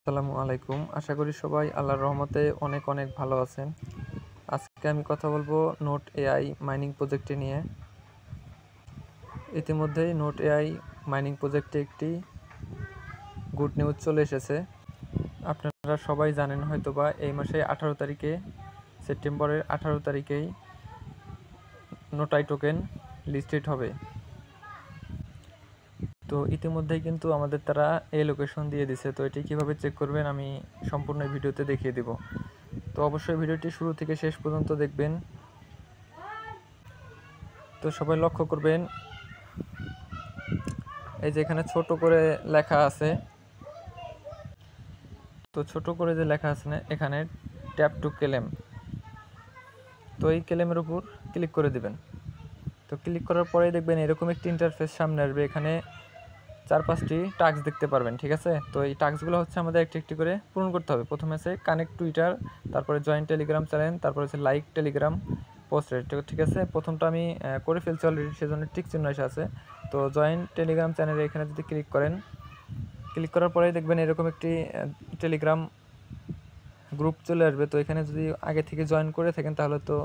আসসালামু আলাইকুম। আশা করি সবাই আল্লাহর রহমতে অনেক অনেক ভালো আছেন। আজকে আমি কথা বলবো নোট এআই মাইনিং প্রজেক্টটি নিয়ে। ইতিমধ্যেই নোট এআই মাইনিং প্রজেক্টে একটি গুড নিউজ চলে এসেছে। আপনারা সবাই জানেন হয়তোবা এই মাসে 18 তারিখে, সেপ্টেম্বরের 18 তারিখেই নোটাই টোকেন লিস্টেড হবে। তো ইতিমধ্যেই কিন্তু আমাদের তারা এই লোকেশন দিয়ে দিছে। তো এটি কিভাবে চেক করবেন আমি সম্পূর্ণ ভিডিওতে দেখিয়ে দেব। তো অবশ্যই ভিডিওটি শুরু থেকে শেষ পর্যন্ত দেখবেন। তো সবাই লক্ষ্য করবেন, এই যে এখানে ছোট করে লেখা আছে, তো ছোট করে যে লেখা আছে না এখানে ট্যাপ টু ক্লেম, তো এই ক্লেমের উপর ক্লিক করে দিবেন। তো ক্লিক করার পরেই দেখবেন এরকম একটি ইন্টারফেস সামনে আসবে। এখানে 4-5টি টাস্ক দেখতে পারবেন, ঠিক আছে। তো এই টাস্কগুলো হচ্ছে আমাদের একটি একটি করে পূরণ করতে হবে। প্রথমে আছে কানেক্ট টুইটার, তারপরে জয়েন টেলিগ্রাম চ্যানেল, তারপরে হচ্ছে লাইক টেলিগ্রাম পোস্টের, ঠিক আছে। প্রথমটা আমি করে ফেলছি অলরেডি, সেজন্য টিক চিহ্ন এসে আছে। তো জয়েন টেলিগ্রাম চ্যানেলে এখানে যদি ক্লিক করেন, ক্লিক করার পরেই দেখবেন এরকম একটি টেলিগ্রাম গ্রুপ চলে আসবে। তো এখানে যদি আগে থেকে জয়েন করে থাকেন তাহলে তো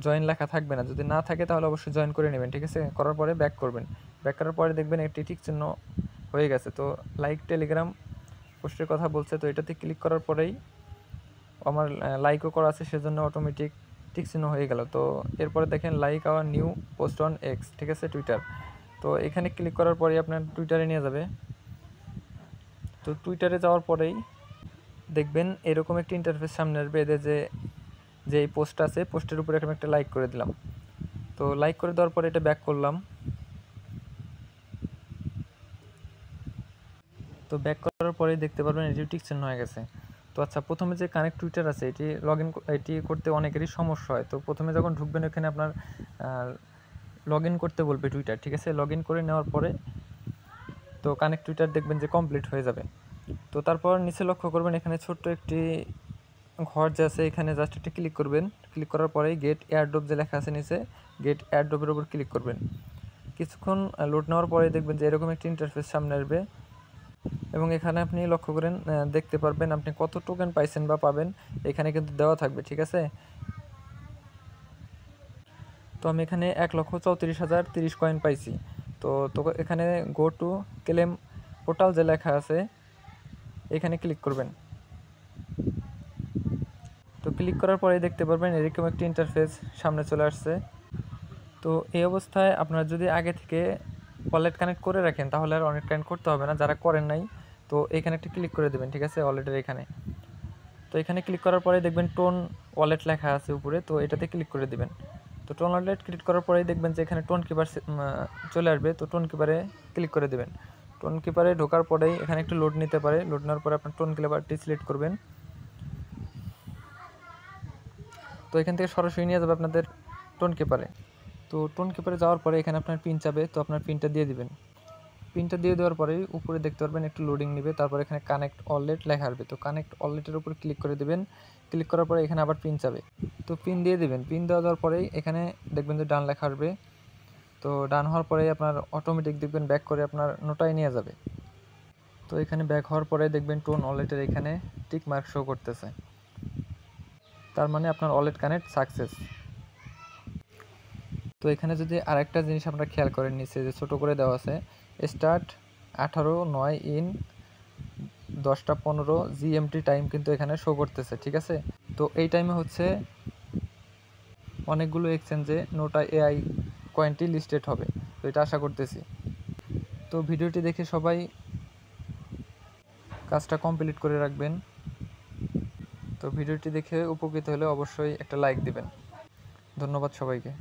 জয়েন লেখা থাকবে না, যদি না থাকে তাহলে অবশ্যই জয়েন করে নেবেন, ঠিক আছে। করার পরে ব্যাক করবেন, ব্যাক করার পরে দেখবেন একটি টিক চিহ্ন হয়ে গেছে। তো লাইক টেলিগ্রাম পোস্টের কথা বলছে, তো এটাতে ক্লিক করার পরেই আমার লাইকও করা আছে, সেজন্য অটোমেটিক টিক চিহ্ন হয়ে গেল। তো এরপরে দেখেন like our new post on x, ঠিক আছে, টুইটার। তো এখানে ক্লিক করার পরেই আপনার টুইটারে নিয়ে যাবে। তো টুইটারে যাওয়ার পরেই দেখবেন এরকম একটি ইন্টারফেস সামনে আসবে। এদের যে এই পোস্ট আছে, পোস্টের উপরে এখানে একটা লাইক করে দিলাম। তো লাইক করে দেওয়ার পরে এটা ব্যাক করলাম। তো ব্যাক করার পরেই দেখতে পারবেন এটি টিক চিহ্ন হয়ে গেছে। তো আচ্ছা, প্রথমে যে কানেক্ট টুইটার আছে এটি করতে অনেকেরই সমস্যা হয়। তো প্রথমে যখন ঢুকবেন এখানে আপনার লগ ইন করতে বলবে টুইটার, ঠিক আছে। লগ ইন করে নেওয়ার পরে তো কানেক্ট টুইটার দেখবেন যে কমপ্লিট হয়ে যাবে। তো তারপর নিচে লক্ষ্য করবেন এখানে ছোট্ট একটি ঘর যে আছে, এখানে জাস্ট একটি ক্লিক করবেন। ক্লিক করার পরেই গেট এয়ারড্রপ যে লেখা আছে নিচে, গেট এয়ারড্রপের উপর ক্লিক করবেন। কিছুক্ষণ লোড নেওয়ার পরে দেখবেন যে এরকম একটি ইন্টারফেস সামনে আসবে এবং এখানে আপনি লক্ষ্য করেন দেখতে পারবেন আপনি কত টোকেন পাইছেন বা পাবেন, এখানে কিন্তু দেওয়া থাকবে, ঠিক আছে। তো আমি এখানে 1,34,030 কয়েন পাইছি। তো এখানে গো টু ক্লেম পোর্টাল যে লেখা আছে এখানে ক্লিক করবেন। তো ক্লিক করার পরে দেখতে পারবেন এরকম একটি ইন্টারফেস সামনে চলে আসছে। তো এই অবস্থায় আপনারা যদি আগে থেকে ওয়ালেট কানেক্ট করে রাখেন তাহলে আর অনেক কানেক্ট করতে হবে না। যারা করেন নাই তো এখানে একটা ক্লিক করে দেবেন, ঠিক আছে, ওয়ালেটের এখানে। তো এখানে ক্লিক করার পরে দেখবেন টোন ওয়ালেট লেখা আছে উপরে, তো এটাতে ক্লিক করে দেবেন। তো টোন ওয়ালেট ক্লিক করার পরেই দেখবেন যে এখানে টোন কিপার চলে আসবে। তো টোন কিপারে ক্লিক করে দেবেন। টোন কিপারে ঢোকার পরেই এখানে একটু লোড নিতে পারে, লোড নেওয়ার পরে আপনার টোন কিপারটি সিলেক্ট করবেন। তো এখান থেকে সরাসরি নিয়ে যাবে আপনাদের টোন কিপারে। তো টোন কিপারে যাওয়ার পরে এখানে আপনার পিন চাবে, তো আপনার পিনটা দিয়ে দিবেন। পিনটা দিয়ে দেওয়ার পরেই উপরে দেখতে পারবেন একটু লোডিং নেবে, তারপর এখানে কানেক্ট ওয়ালেট লেখা আসবে। তো কানেক্ট ওয়ালেটের উপর ক্লিক করে দেবেন। ক্লিক করার পরে এখানে আবার পিন চাবে, তো পিন দিয়ে দিবেন। পিন দেওয়ার পরেই এখানে দেখবেন যে ডান লেখা আসবে। তো ডান হওয়ার পরেই আপনার অটোমেটিক দেখবেন ব্যাক করে আপনার নোটায় নিয়ে যাবে। তো এখানে ব্যাক হওয়ার পরে দেখবেন টোন ওয়ালেটের এখানে টিক মার্ক শো করতেছে, তার মানে আপনার ওয়ালেট কানেক্ট সাকসেস। তো এখানে যদি আরেকটা জিনিস আমরা খেয়াল করেন, নিচে যে ছোটো করে দেওয়া আছে স্টার্ট 18/9 ইন 10:15 GMT টাইম কিন্তু এখানে শো করতেছে, ঠিক আছে। তো এই টাইমে হচ্ছে অনেকগুলো এক্সচেঞ্জে নোটা এআই কয়েনটি লিস্টেড হবে, তো এটা আশা করতেছি। তো ভিডিওটি দেখে সবাই কাজটা কমপ্লিট করে রাখবেন। তো ভিডিওটি দেখে উপকৃত হলে অবশ্যই একটা লাইক দিবেন। ধন্যবাদ সবাইকে।